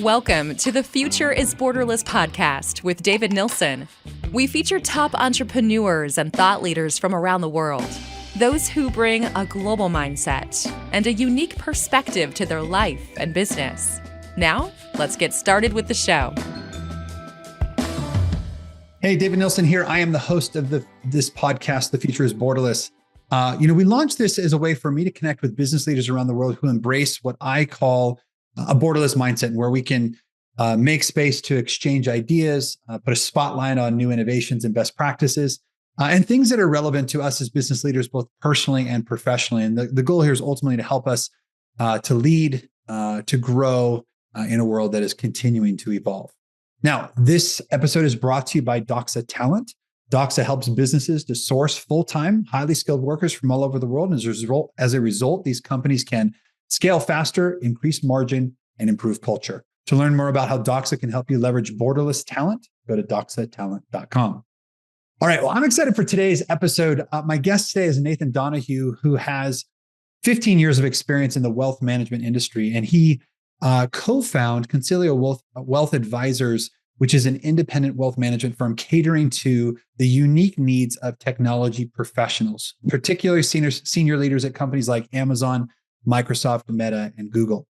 Welcome to the Future is Borderless podcast with David Nilsson. We feature top entrepreneurs and thought leaders from around the world, those who bring a global mindset and a unique perspective to their life and business. Now, let's get started with the show. Hey, David Nilsson here. I am the host of this podcast, The Future is Borderless. We launched this as a way for me to connect with business leaders around the world who embrace what I call a borderless mindset, where we can make space to exchange ideas, put a spotlight on new innovations and best practices, and things that are relevant to us as business leaders, both personally and professionally. And the goal here is ultimately to help us to lead, to grow in a world that is continuing to evolve. Now, this episode is brought to you by DOXA Talent. DOXA helps businesses to source full-time, highly skilled workers from all over the world. And as a result, these companies can scale faster, increase margin, and improve culture. To learn more about how DOXA can help you leverage borderless talent, go to doxatalent.com. All right, well, I'm excited for today's episode. My guest today is Nathan Donohue, who has 15 years of experience in the wealth management industry, and he co-founded Concilio Wealth Advisors, which is an independent wealth management firm catering to the unique needs of technology professionals, particularly senior leaders at companies like Amazon, Microsoft, Meta, and Google.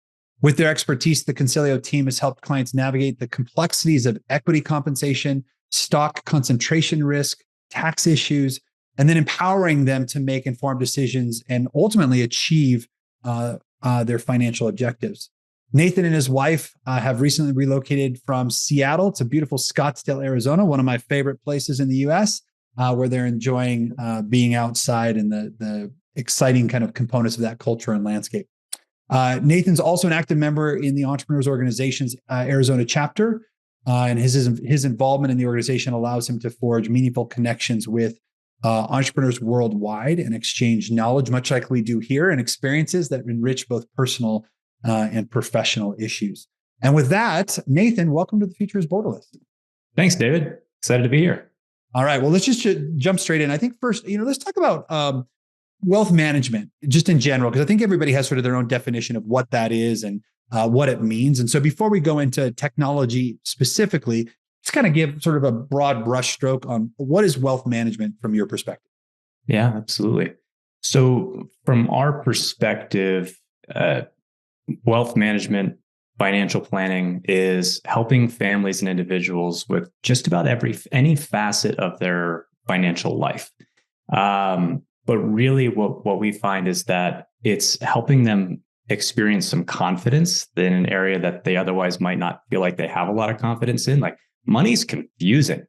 With their expertise, the Concilio team has helped clients navigate the complexities of equity compensation, stock concentration risk, tax issues, and then empowering them to make informed decisions and ultimately achieve their financial objectives. Nathan and his wife have recently relocated from Seattle to beautiful Scottsdale, Arizona, one of my favorite places in the US, where they're enjoying being outside and the exciting kind of components of that culture and landscape. Nathan's also an active member in the Entrepreneurs Organization's Arizona chapter, and his involvement in the organization allows him to forge meaningful connections with entrepreneurs worldwide and exchange knowledge, much like we do here, and experiences that enrich both personal and professional issues. And with that, Nathan, welcome to The Future is Borderless. Thanks, David. Excited to be here. All right. Well, let's just jump straight in. I think first, let's talk about wealth management just in general, because I think everybody has sort of their own definition of what that is and what it means. And so before we go into technology specifically, just kind of give sort of a broad brushstroke on what is wealth management from your perspective. Yeah, absolutely. So from our perspective, wealth management, financial planning is helping families and individuals with just about any facet of their financial life. But really what we find is that it's helping them experience some confidence in an area that they otherwise might not feel like they have a lot of confidence in. Like, money's confusing.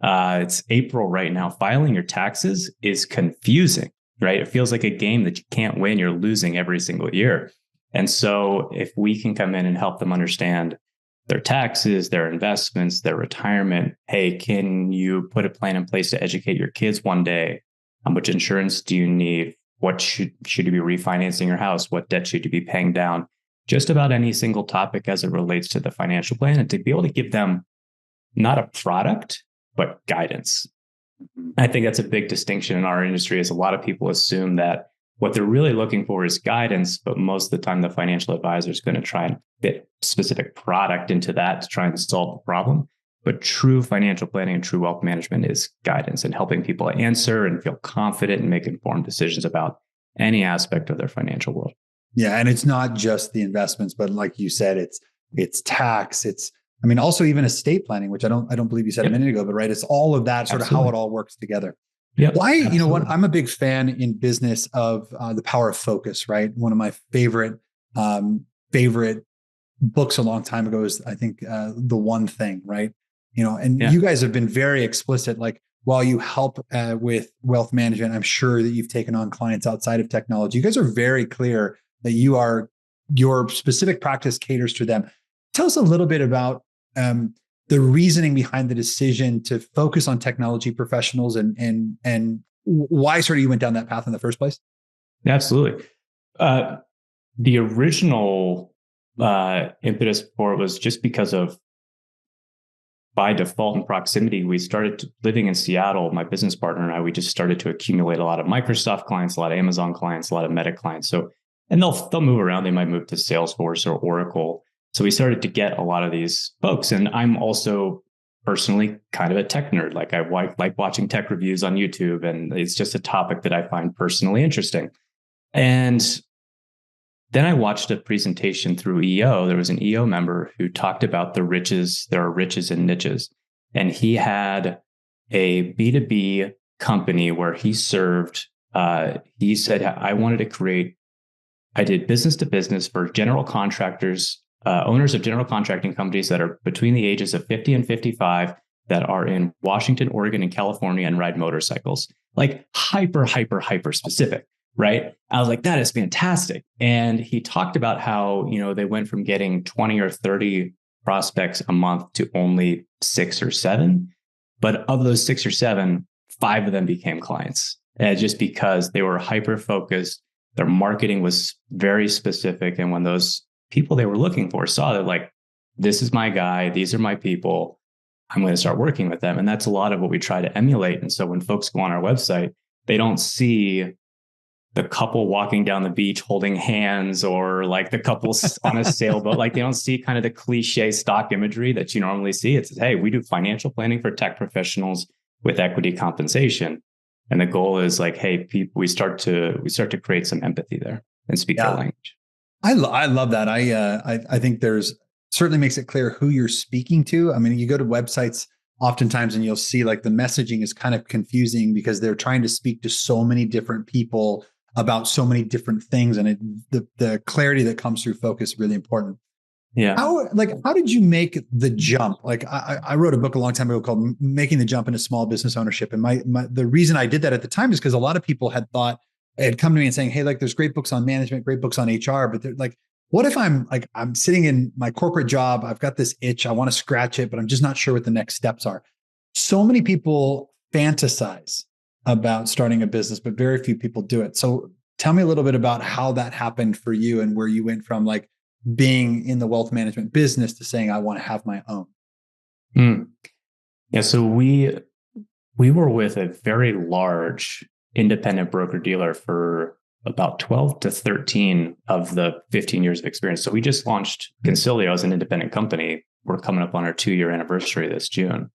It's April right now. Filing your taxes is confusing, right? It feels like a game that you can't win. You're losing every single year. And so if we can come in and help them understand their taxes, their investments, their retirement, hey, can you put a plan in place to educate your kids one day? How much insurance do you need? What should you be refinancing your house? What debt should you be paying down? Just about any single topic as it relates to the financial plan, and to be able to give them not a product, but guidance. I think that's a big distinction in our industry, is a lot of people assume that what they're really looking for is guidance, but most of the time the financial advisor is going to try and fit specific product into that to try and solve the problem. But true financial planning and true wealth management is guidance and helping people answer and feel confident and make informed decisions about any aspect of their financial world. Yeah, and it's not just the investments, but like you said, it's tax, also even estate planning, which I don't believe you said a minute ago, but right, it's all of that sort of how it all works together. Yep, why, absolutely. You know what, I'm a big fan in business of The Power of Focus, right? One of my favorite books a long time ago is, I think, The One Thing, right? You guys have been very explicit, like, while you help with wealth management, I'm sure that you've taken on clients outside of technology. You guys are very clear that your specific practice caters to them. Tell us a little bit about the reasoning behind the decision to focus on technology professionals and why sort of you went down that path in the first place. Yeah, absolutely. The original impetus for it was just because of, by default and proximity, we started living in Seattle. My business partner and I, we just started to accumulate a lot of Microsoft clients, a lot of Amazon clients, a lot of Meta clients. So, and they'll move around. They might move to Salesforce or Oracle. So we started to get a lot of these folks. And I'm also personally kind of a tech nerd. Like I like watching tech reviews on YouTube, and it's just a topic that I find personally interesting. And then I watched a presentation through EO. There was an EO member who talked about there are riches and niches. And he had a B2B company where he served, he said, I did business to business for general contractors, owners of general contracting companies that are between the ages of 50 and 55 that are in Washington, Oregon, and California and ride motorcycles. Like hyper specific. Right. I was like, that is fantastic. And he talked about how, they went from getting 20 or 30 prospects a month to only 6 or 7. But of those 6 or 7, 5 of them became clients, just because they were hyper focused. Their marketing was very specific. And when those people they were looking for saw that, like, this is my guy, these are my people, I'm going to start working with them. And that's a lot of what we try to emulate. And so when folks go on our website, they don't see the couple walking down the beach holding hands, or like the couple on a sailboat. Like they don't see kind of the cliche stock imagery that you normally see. It's, hey, we do financial planning for tech professionals with equity compensation. And the goal is like, hey, people, we start to create some empathy there and speak their language. I love that. I think there's certainly makes it clear who you're speaking to. I mean, you go to websites oftentimes and you'll see like the messaging is kind of confusing because they're trying to speak to so many different people about so many different things, and the clarity that comes through focus is really important. Yeah. How did you make the jump? Like I wrote a book a long time ago called Making the Jump into Small Business Ownership. And the reason I did that at the time is because a lot of people had come to me and saying, hey, like there's great books on management, great books on HR, but they're like, what if I'm sitting in my corporate job, I've got this itch, I want to scratch it, but I'm just not sure what the next steps are. So many people fantasize about starting a business, but very few people do it. So tell me a little bit about how that happened for you and where you went from like being in the wealth management business to saying, I want to have my own. Yeah. So we were with a very large independent broker dealer for about 12 to 13 of the 15 years of experience. So we just launched Concilio as an independent company. We're coming up on our 2-year anniversary this June.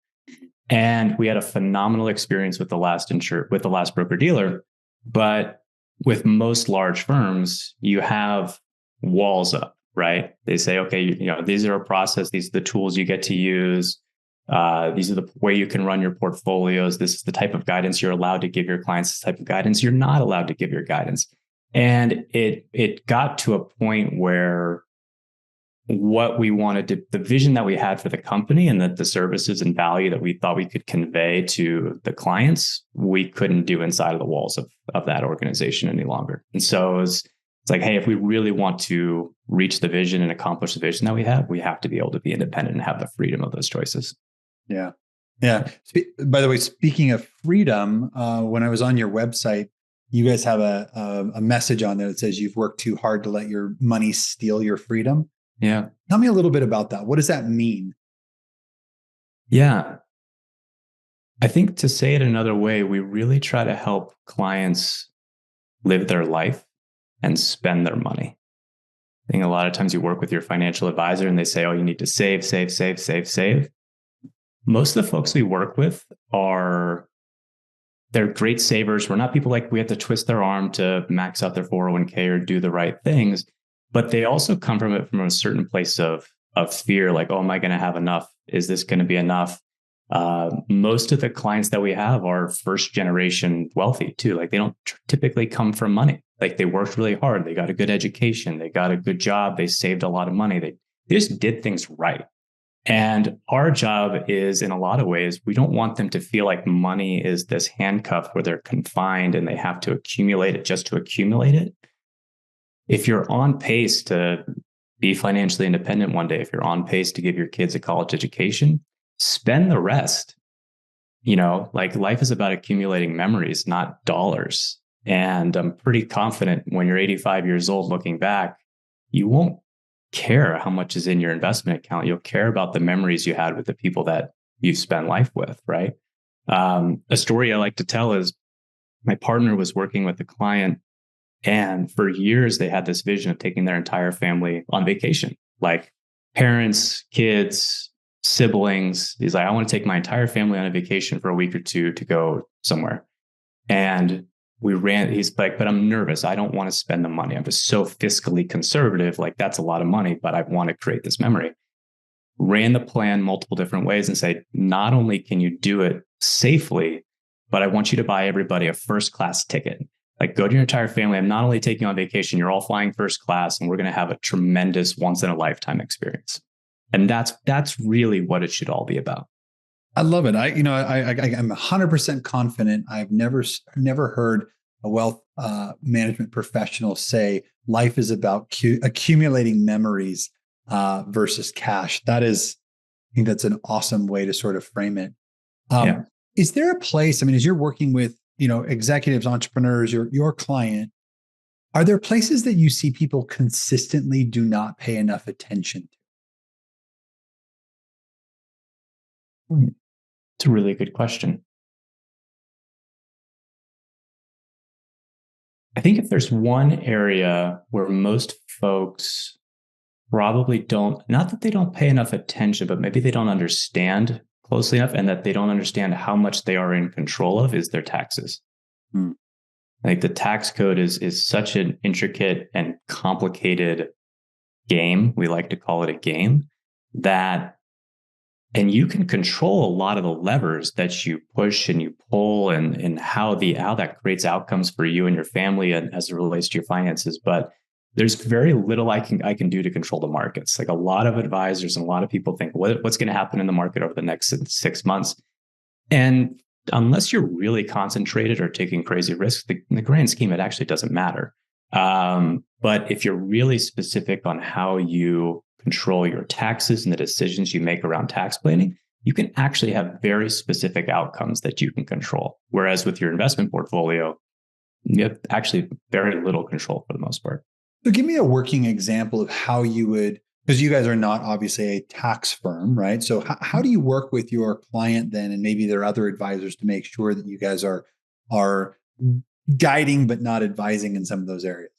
And we had a phenomenal experience with the last broker dealer. But with most large firms, you have walls up, right? They say, okay, these are a process. These are the tools you get to use. These are the way you can run your portfolios. This is the type of guidance you're allowed to give your clients. This type of guidance you're not allowed to give your guidance. And it got to a point where what we wanted to, the vision that we had for the company and the services and value that we thought we could convey to the clients, we couldn't do inside of the walls of that organization any longer. And so it's like, hey, if we really want to reach the vision and accomplish the vision that we have to be able to be independent and have the freedom of those choices. Yeah. Yeah. By the way, speaking of freedom, when I was on your website, you guys have a message on there that says you've worked too hard to let your money steal your freedom. Yeah. Tell me a little bit about that. What does that mean? Yeah. I think, to say it another way, we really try to help clients live their life and spend their money. I think a lot of times you work with your financial advisor and they say, oh, you need to save, save, save, save, save. Most of the folks we work with they're great savers. We're not people like we have to twist their arm to max out their 401k or do the right things, but they also come from it from a certain place of fear. Like, oh, am I going to have enough? Is this going to be enough? Most of the clients that we have are first generation wealthy too. Like they don't typically come from money. Like they worked really hard. They got a good education. They got a good job. They saved a lot of money. They just did things right. And our job is, in a lot of ways, we don't want them to feel like money is this handcuff where they're confined and they have to accumulate it just to accumulate it. If you're on pace to be financially independent one day, if you're on pace to give your kids a college education, spend the rest. Like life is about accumulating memories, not dollars. And I'm pretty confident when you're 85 years old looking back, you won't care how much is in your investment account. You'll care about the memories you had with the people that you've spent life with, right? A story I like to tell is my partner was working with a client, and for years they had this vision of taking their entire family on vacation, like parents, kids, siblings. He's like, I want to take my entire family on a vacation for a week or two to go somewhere. And he's like, but I'm nervous. I don't want to spend the money. I'm just so fiscally conservative. Like, that's a lot of money, but I want to create this memory. Ran the plan multiple different ways and say, not only can you do it safely, but I want you to buy everybody a first class ticket. Like, go to your entire family. I'm not only taking you on vacation, you're all flying first class, and we're going to have a tremendous once in a lifetime experience. And that's really what it should all be about. I love it. I'm 100% confident. I've never heard a wealth management professional say life is about accumulating memories versus cash. I think that's an awesome way to sort of frame it. Is there a place, as you're working with, executives, entrepreneurs, your client, are there places that you see people consistently do not pay enough attention to? It's a really good question. I think if there's one area where most folks probably not that they don't pay enough attention, but maybe they don't understand closely enough, and that they don't understand how much they are in control of, is their taxes. Like, the tax code is such an intricate and complicated game. We like to call it a game and you can control a lot of the levers that you push and you pull, and how that creates outcomes for you and your family and as it relates to your finances. But there's very little I can do to control the markets. Like, a lot of advisors and a lot of people think, what's going to happen in the market over the next 6 months? And unless you're really concentrated or taking crazy risks, in the grand scheme, it actually doesn't matter. But if you're really specific on how you control your taxes and the decisions you make around tax planning, you can actually have very specific outcomes that you can control. Whereas with your investment portfolio, you have actually very little control for the most part. So give me a working example of how you would, because you guys are not obviously a tax firm, right? So how do you work with your client then, and maybe there are other advisors, to make sure that you guys are guiding but not advising in some of those areas?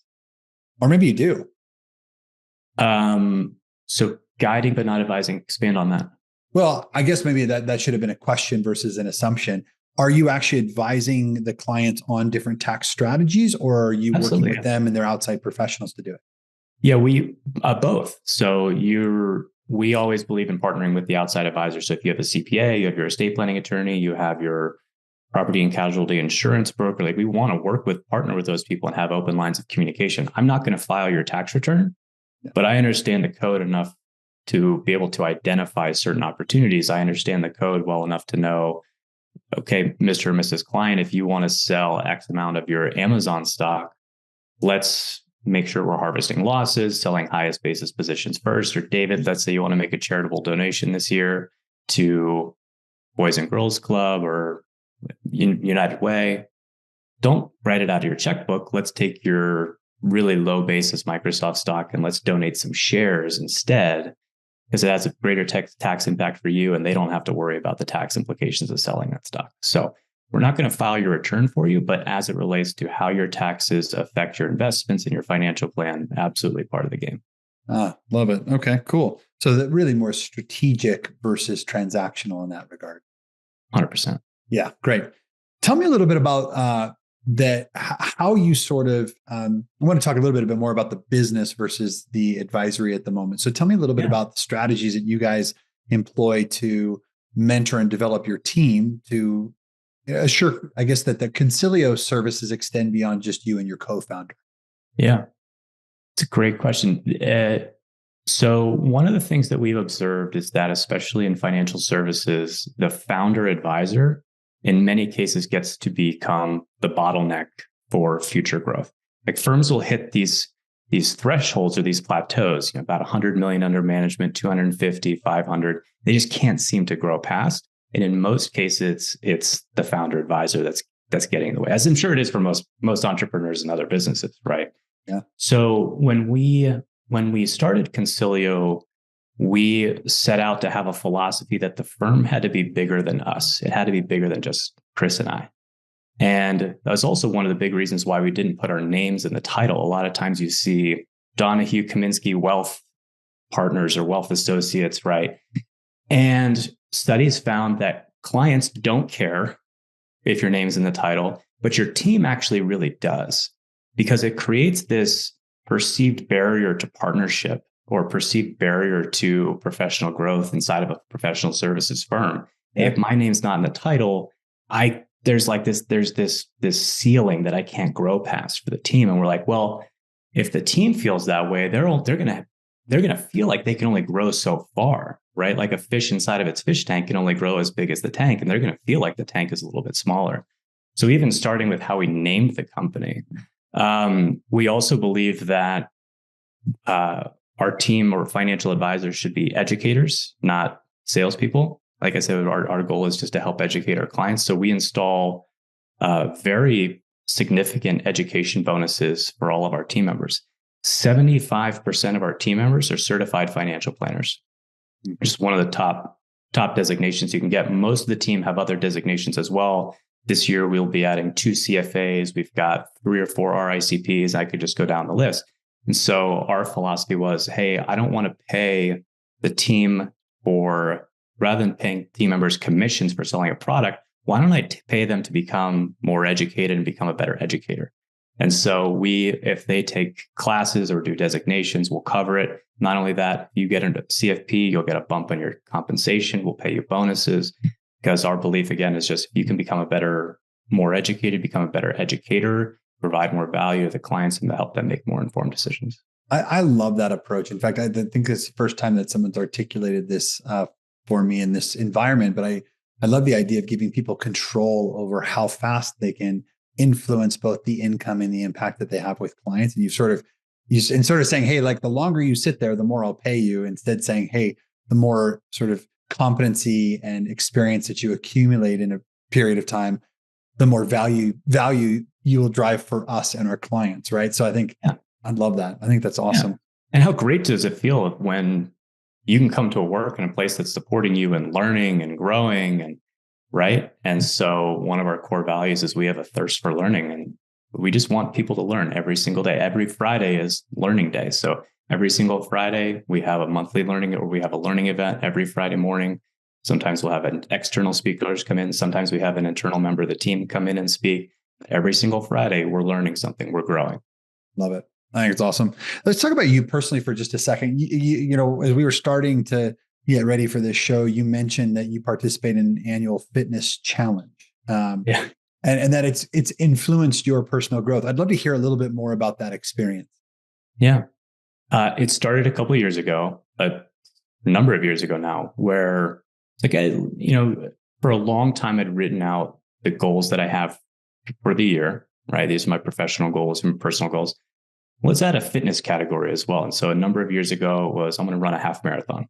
Or maybe you do. So guiding but not advising, expand on that. Well, I guess maybe that should have been a question versus an assumption. Are you actually advising the clients on different tax strategies, or are you working with them and their outside professionals to do it? Yeah, we both. So we always believe in partnering with the outside advisor. So if you have a CPA, you have your estate planning attorney, you have your property and casualty insurance broker, like, we want to partner with those people and have open lines of communication. I'm not going to file your tax return, but I understand the code enough to be able to identify certain opportunities. I understand the code well enough to know, okay, Mr. or Mrs. Client, if you want to sell X amount of your Amazon stock, let's make sure we're harvesting losses, selling highest basis positions first. Or David, let's say you want to make a charitable donation this year to Boys and Girls Club or United Way. Don't write it out of your checkbook. Let's take your really low basis Microsoft stock and let's donate some shares instead, because it has a greater tax impact for you, and they don't have to worry about the tax implications of selling that stock. So we're not going to file your return for you, but as it relates to how your taxes affect your investments and your financial plan, absolutely part of the game. Love it. Okay, cool. So that really more strategic versus transactional in that regard. 100%. Yeah, great. Tell me a little bit about how you sort of, I want to talk a little bit more about the business versus the advisory at the moment. So tell me a little bit about the strategies that you guys employ to mentor and develop your team to assure, I guess, that the Concilio services extend beyond just you and your co-founder. Yeah, it's a great question. So one of the things that we've observed is that, especially in financial services, the founder advisor in many cases gets to become the bottleneck for future growth. Like, firms will hit these thresholds or these plateaus, about 100 million under management, 250, 500. They just can't seem to grow past. And in most cases, it's the founder advisor that's getting in the way, as I'm sure it is for most entrepreneurs and other businesses, right? Yeah. So when we started Concilio, we set out to have a philosophy that the firm had to be bigger than us. It had to be bigger than just Chris and I. And that was also one of the big reasons why we didn't put our names in the title. A lot of times you see Donohue Kaminsky Wealth partners or wealth associates, right? And studies found that clients don't care if your name's in the title, but your team actually really does, because it creates this perceived barrier to partnership or perceived barrier to professional growth inside of a professional services firm. Yeah. If my name's not in the title, there's this ceiling that I can't grow past for the team. And we're like, well, if the team feels that way, they're gonna feel like they can only grow so far, right? Like a fish inside of its fish tank can only grow as big as the tank, and they're gonna feel like the tank is a little bit smaller. So even starting with how we named the company, we also believe that our team or financial advisors should be educators, not salespeople. Like I said, our goal is just to help educate our clients. So we install very significant education bonuses for all of our team members. 75% of our team members are certified financial planners. Just one of the top designations you can get. Most of the team have other designations as well. This year, we'll be adding 2 CFAs. We've got 3 or 4 RICPs. I could just go down the list. And so our philosophy was, hey, I don't want to pay the team rather than paying team members commissions for selling a product, why don't I pay them to become more educated and become a better educator? And so if they take classes or do designations, we'll cover it. Not only that, you get into CFP, you'll get a bump on your compensation. We'll pay you bonuses, because our belief, again, is just if you can become more educated, become a better educator, provide more value to the clients, and help them make more informed decisions. I love that approach. In fact, I think it's the first time that someone's articulated this for me in this environment, but I love the idea of giving people control over how fast they can influence both the income and the impact that they have with clients. And instead of saying, hey, like the longer you sit there, the more I'll pay you, instead saying, hey, the more sort of competency and experience that you accumulate in a period of time, the more value you will drive for us and our clients. Right. So I think I love that. I think that's awesome. Yeah. And how great does it feel when you can come to work in a place that's supporting you and learning and growing, and right. And so one of our core values is we have a thirst for learning, and we just want people to learn every single day. Every Friday is learning day. So every single Friday we have a monthly learning, or we have a learning event every Friday morning. Sometimes we'll have external speakers come in. Sometimes we have an internal member of the team come in and speak. Every single Friday, we're learning something. We're growing. Love it. I think it's awesome. Let's talk about you personally for just a second. You know, as we were starting to get ready for this show, you mentioned that you participate in an annual fitness challenge, and that it's influenced your personal growth. I'd love to hear a little bit more about that experience. Yeah, it started a couple of years ago, a number of years ago now, where it's like for a long time I'd written out the goals that I have for the year. Right, these are my professional goals and personal goals. Let's add a fitness category as well. And so a number of years ago was, I'm going to run a half marathon.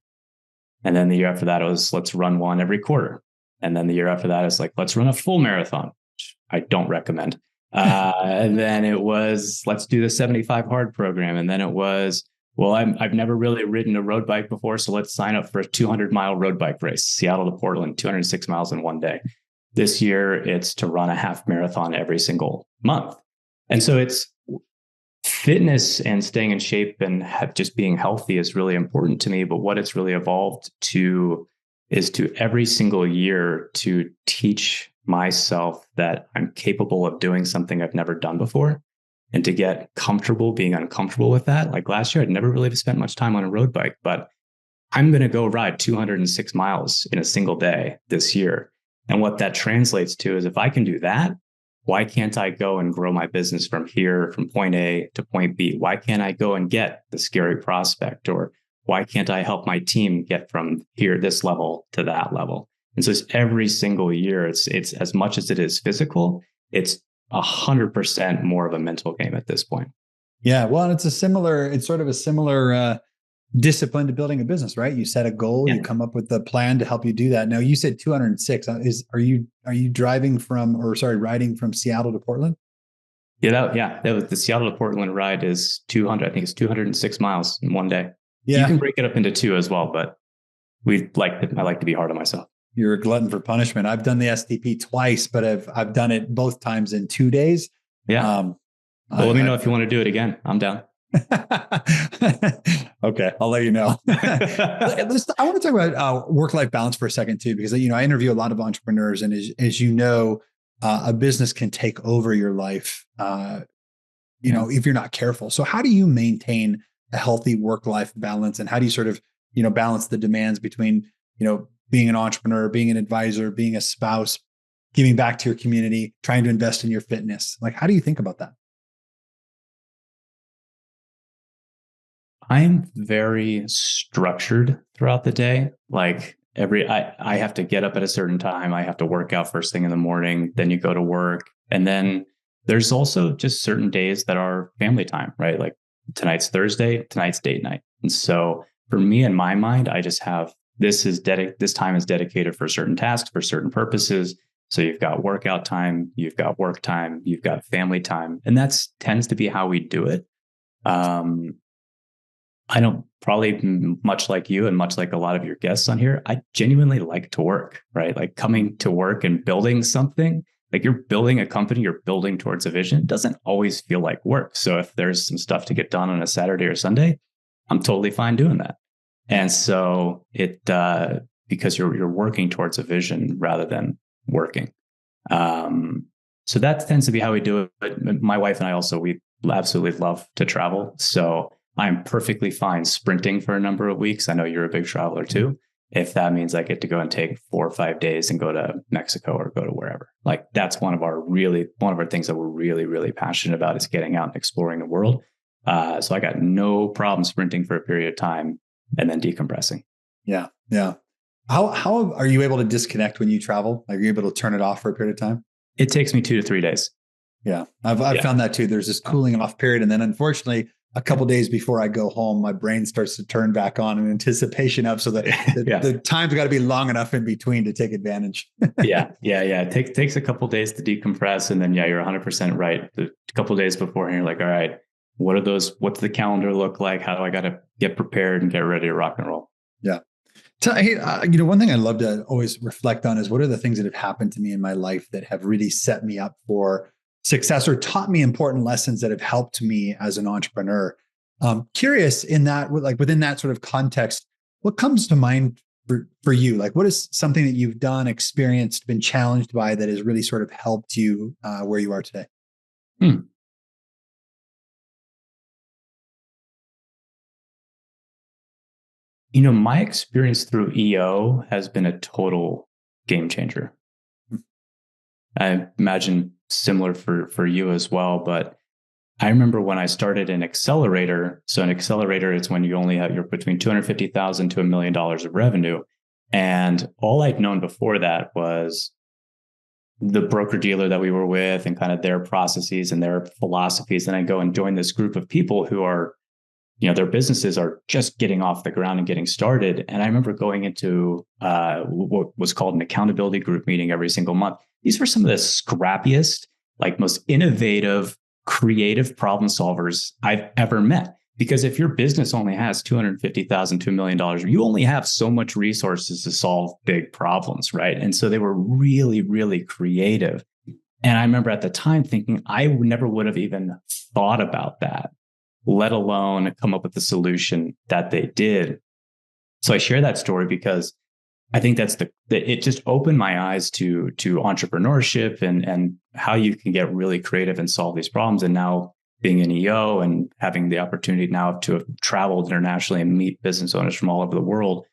And then the year after that was, let's run one every quarter. And then the year after that is like, let's run a full marathon, which I don't recommend. And then it was, let's do the 75 hard program. And then it was, well, I've never really ridden a road bike before, so let's sign up for a 200-mile road bike race, Seattle to Portland, 206 miles in one day. This year, it's to run a half marathon every single month. And so it's fitness and staying in shape and just being healthy is really important to me. But what it's really evolved to is to every single year to teach myself that I'm capable of doing something I've never done before, and to get comfortable being uncomfortable with that. Like last year, I'd never really spent much time on a road bike, but I'm going to go ride 206 miles in a single day this year. And what that translates to is, if I can do that, why can't I go and grow my business from here, from point A to point B? Why can't I go and get the scary prospect? Or why can't I help my team get from here, this level to that level? And so it's every single year, it's as much as it is physical, it's 100% more of a mental game at this point. Yeah. Well, it's sort of a similar discipline to building a business, right? You set a goal, you come up with a plan to help you do that. Now, you said 206. Are you riding from Seattle to Portland? That was the Seattle to Portland ride is 200. I think it's 206 miles in one day. Yeah. You can break it up into two as well, but I like to be hard on myself. You're a glutton for punishment. I've done the STP twice, but I've done it both times in 2 days. Yeah. Let me know if you want to do it again. I'm down. Okay, I'll let you know. I want to talk about work-life balance for a second too, because I interview a lot of entrepreneurs, and as you know, a business can take over your life. If you're not careful. So, how do you maintain a healthy work-life balance, and how do you sort of balance the demands between being an entrepreneur, being an advisor, being a spouse, giving back to your community, trying to invest in your fitness? Like, how do you think about that? I'm very structured throughout the day. Like I have to get up at a certain time. I have to work out first thing in the morning. Then you go to work. And then there's also just certain days that are family time, right? Like tonight's Thursday, tonight's date night. And so for me, in my mind, I just have this time is dedicated for certain tasks, for certain purposes. So you've got workout time, you've got work time, you've got family time. And that's tends to be how we do it. I don't probably much like you and much like a lot of your guests on here. I genuinely like to work, right? Like coming to work and building something, like you're building a company, you're building towards a vision. It doesn't always feel like work. So if there's some stuff to get done on a Saturday or Sunday, I'm totally fine doing that. And so because you're working towards a vision rather than working. So that tends to be how we do it. But my wife and I also, we absolutely love to travel. So I'm perfectly fine sprinting for a number of weeks. I know you're a big traveler too. If that means I get to go and take 4 or 5 days and go to Mexico or go to wherever, like that's one of our things that we're really, really passionate about is getting out and exploring the world. So I got no problem sprinting for a period of time and then decompressing. Yeah. Yeah. How are you able to disconnect when you travel? Are you able to turn it off for a period of time? It takes me 2 to 3 days. Yeah. I've found that too. There's this cooling off period. And then unfortunately, a couple of days before I go home, my brain starts to turn back on in anticipation of, so that the time's got to be long enough in between to take advantage. Yeah. It takes a couple of days to decompress. And then, you're 100% right. A couple of days before, and you're like, all right, what's the calendar look like? How do I got to get prepared and get ready to rock and roll? Yeah. Hey, one thing I love to always reflect on is what are the things that have happened to me in my life that have really set me up for success or taught me important lessons that have helped me as an entrepreneur. Curious in that, like within that sort of context, what comes to mind for you? Like, what is something that you've done, experienced, been challenged by that has really sort of helped you where you are today? My experience through EO has been a total game changer. I imagine similar for you as well, but I remember when I started an accelerator. So an accelerator is when you're between $250,000 to $1 million of revenue. And all I'd known before that was the broker dealer that we were with and kind of their processes and their philosophies. And I go and join this group of people who are, their businesses are just getting off the ground and getting started. And I remember going into what was called an accountability group meeting every single month. These were some of the scrappiest, like most innovative, creative problem solvers I've ever met. Because if your business only has $250,000 to $1 million, you only have so much resources to solve big problems, right? And so they were really, really creative. And I remember at the time thinking, I never would have even thought about that, let alone come up with the solution that they did. So I share that story because I think it just opened my eyes to entrepreneurship and how you can get really creative and solve these problems. And now being an EO and having the opportunity now to have traveled internationally and meet business owners from all over the world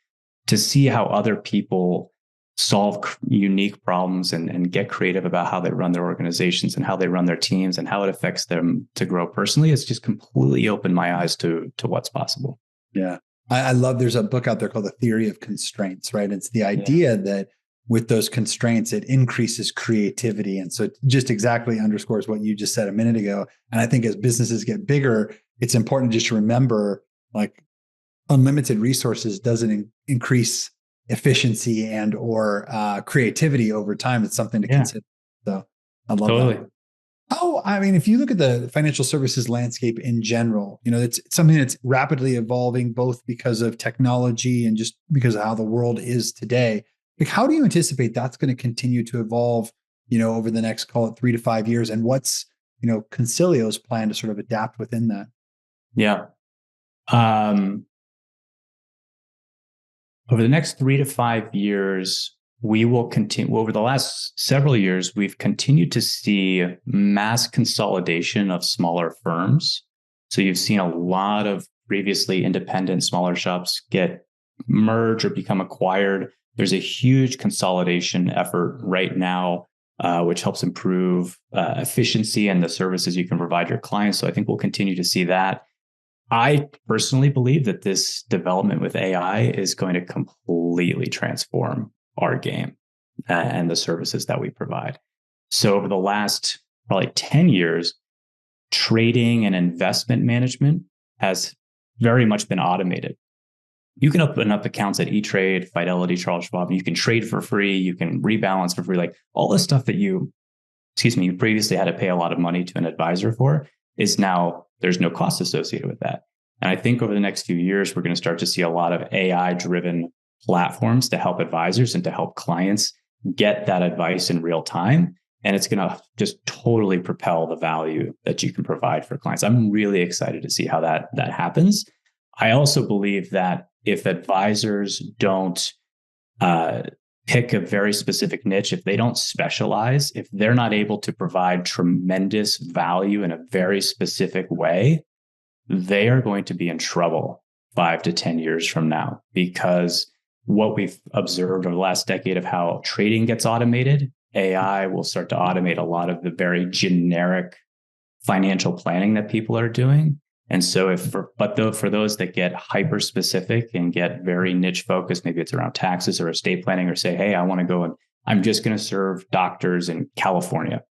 to see how other people solve unique problems and get creative about how they run their organizations and how they run their teams and how it affects them to grow personally. It's just completely opened my eyes to what's possible. Yeah. I love, there's a book out there called The Theory of Constraints, right? It's the idea that with those constraints, it increases creativity. And so it just exactly underscores what you just said a minute ago. And I think as businesses get bigger, it's important just to remember, like, unlimited resources doesn't increase efficiency and or creativity over time. It's something to consider. So I love that. If you look at the financial services landscape in general, it's something that's rapidly evolving, both because of technology and just because of how the world is today. Like, how do you anticipate that's going to continue to evolve, over the next, call it 3 to 5 years? And what's, Concilio's plan to sort of adapt within that? Yeah. Over the next 3 to 5 years, we will continue. Over the last several years, we've continued to see mass consolidation of smaller firms. So you've seen a lot of previously independent smaller shops get merged or become acquired. There's a huge consolidation effort right now, which helps improve efficiency and the services you can provide your clients. So I think we'll continue to see that. I personally believe that this development with AI is going to completely transform our game and the services that we provide. So over the last probably 10 years, trading and investment management has very much been automated. You can open up accounts at E-Trade, Fidelity, Charles Schwab. You can trade for free. You can rebalance for free. Like all the stuff that you previously had to pay a lot of money to an advisor for is now there's no cost associated with that. And I think over the next few years, we're going to start to see a lot of AI-driven platforms to help advisors and to help clients get that advice in real time. And it's going to just totally propel the value that you can provide for clients. I'm really excited to see how that happens. I also believe that if advisors don't pick a very specific niche, if they don't specialize, if they're not able to provide tremendous value in a very specific way, they are going to be in trouble 5 to 10 years from now, because what we've observed over the last decade of how trading gets automated, AI will start to automate a lot of the very generic financial planning that people are doing. And so for those that get hyper specific and get very niche focused, maybe it's around taxes or estate planning, or say, hey, I want to go and I'm just going to serve doctors in California,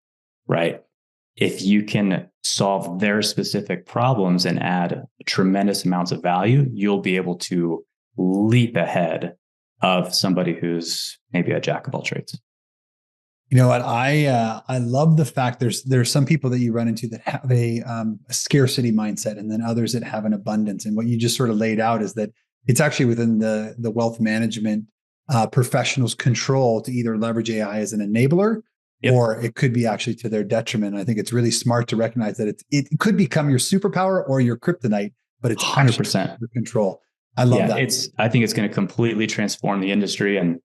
right? If you can solve their specific problems and add tremendous amounts of value, you'll be able to leap ahead of somebody who's maybe a jack of all trades. You know what? I love the fact there's some people that you run into that have a scarcity mindset, and then others that have an abundance. And what you just sort of laid out is that it's actually within the wealth management professionals' control to either leverage AI as an enabler, yep, or it could be actually to their detriment. I think it's really smart to recognize that it could become your superpower or your kryptonite, but it's 100% your control. I love that. I think it's going to completely transform the industry. And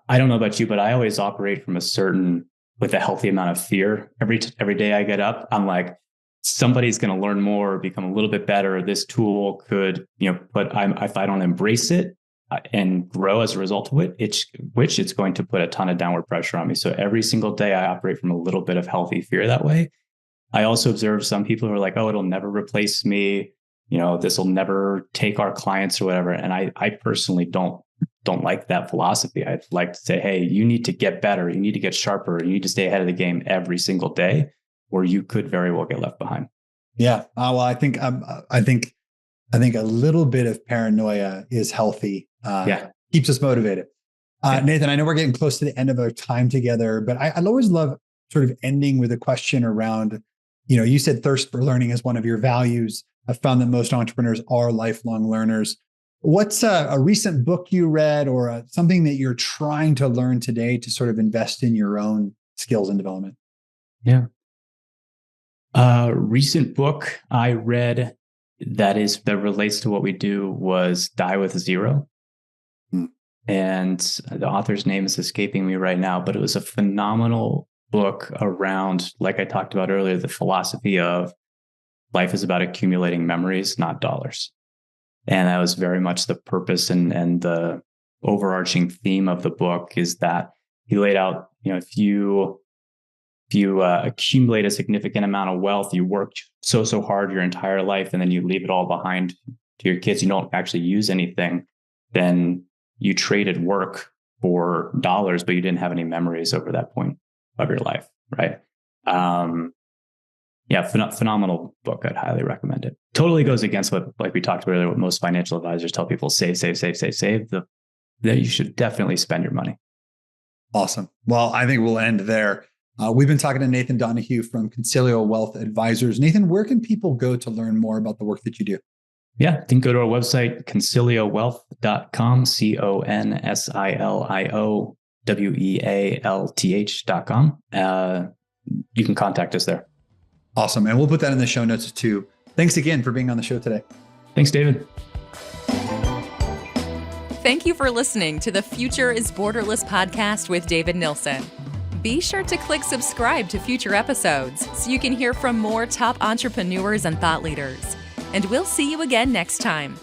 I don't know about you, but I always operate with a healthy amount of fear. Every day I get up, I'm like, somebody's going to learn more, become a little bit better. This tool could, if I don't embrace it and grow as a result of it, it's going to put a ton of downward pressure on me. So every single day I operate from a little bit of healthy fear that way. I also observe some people who are like, oh, it'll never replace me. This will never take our clients or whatever. And I personally don't like that philosophy. I'd like to say, hey, you need to get better. You need to get sharper. You need to stay ahead of the game every single day, or you could very well get left behind. Yeah. Well, I think a little bit of paranoia is healthy. Keeps us motivated. Nathan, I know we're getting close to the end of our time together, but I'd always love sort of ending with a question around, you said thirst for learning is one of your values. I've found that most entrepreneurs are lifelong learners. What's a recent book you read or something that you're trying to learn today to sort of invest in your own skills and development? Yeah. Recent book I read that relates to what we do was Die with Zero. And the author's name is escaping me right now, but it was a phenomenal book around, like I talked about earlier, the philosophy of life is about accumulating memories, not dollars. And that was very much the purpose and the overarching theme of the book, is that he laid out, if you accumulate a significant amount of wealth, you work so hard your entire life, and then you leave it all behind to your kids, you don't actually use anything, then you traded work for dollars, but you didn't have any memories over that point of your life, right? Phenomenal book. I'd highly recommend it. Totally goes against what, like we talked about earlier, what most financial advisors tell people: save. That you should definitely spend your money. Awesome. Well, I think we'll end there. We've been talking to Nathan Donohue from Concilio Wealth Advisors. Nathan, where can people go to learn more about the work that you do? Yeah, you can go to our website, conciliowealth.com, CONSILIOWEALTH.com. You can contact us there. Awesome. And we'll put that in the show notes too. Thanks again for being on the show today. Thanks, David. Thank you for listening to the Future is Borderless podcast with David Nilsson. Be sure to click subscribe to future episodes so you can hear from more top entrepreneurs and thought leaders. And we'll see you again next time.